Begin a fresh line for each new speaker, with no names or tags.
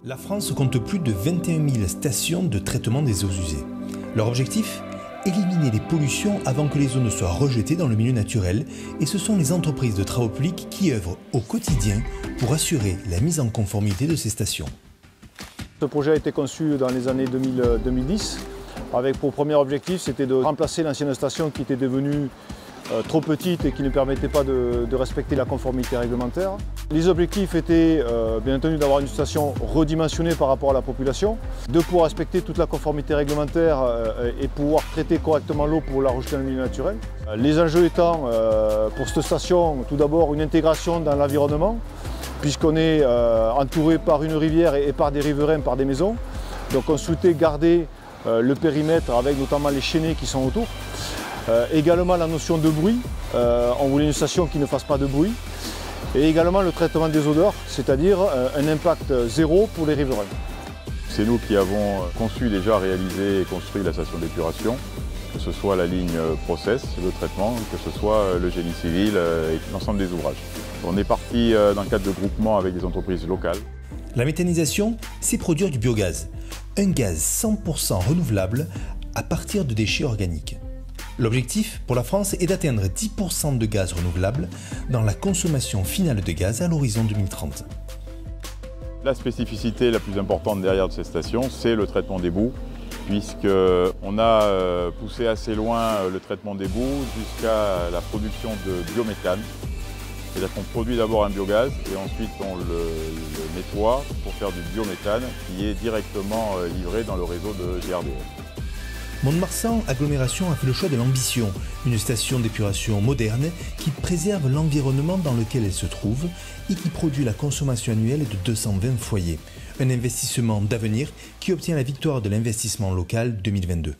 La France compte plus de 21 000 stations de traitement des eaux usées. Leur objectif ? Éliminer les pollutions avant que les eaux ne soient rejetées dans le milieu naturel, et ce sont les entreprises de travaux publics qui œuvrent au quotidien pour assurer la mise en conformité de ces stations.
Ce projet a été conçu dans les années 2010, avec pour premier objectif c'était de remplacer l'ancienne station qui était devenue trop petite et qui ne permettait pas de respecter la conformité réglementaire. Les objectifs étaient bien entendu d'avoir une station redimensionnée par rapport à la population, de pouvoir respecter toute la conformité réglementaire et pouvoir traiter correctement l'eau pour la rejeter dans le milieu naturel. Les enjeux étant pour cette station tout d'abord une intégration dans l'environnement, puisqu'on est entouré par une rivière et par des riverains, par des maisons. Donc on souhaitait garder le périmètre avec notamment les chênaies qui sont autour. Également la notion de bruit, on voulait une station qui ne fasse pas de bruit. Et également le traitement des odeurs, c'est-à-dire un impact zéro pour les riverains.
C'est nous qui avons conçu, déjà réalisé et construit la station d'épuration, que ce soit la ligne process, le traitement, que ce soit le génie civil et l'ensemble des ouvrages. On est parti dans le cadre de groupements avec des entreprises locales.
La méthanisation, c'est produire du biogaz, un gaz 100% renouvelable à partir de déchets organiques. L'objectif pour la France est d'atteindre 10% de gaz renouvelable dans la consommation finale de gaz à l'horizon 2030.
La spécificité la plus importante derrière ces stations, c'est le traitement des boues, puisqu'on a poussé assez loin le traitement des boues jusqu'à la production de biométhane. C'est-à-dire qu'on produit d'abord un biogaz et ensuite on le nettoie pour faire du biométhane qui est directement livré dans le réseau de GRDF.
Mont-de-Marsan Agglomération a fait le choix de l'ambition, une station d'épuration moderne qui préserve l'environnement dans lequel elle se trouve et qui produit la consommation annuelle de 220 foyers. Un investissement d'avenir qui obtient la victoire de l'investissement local 2022.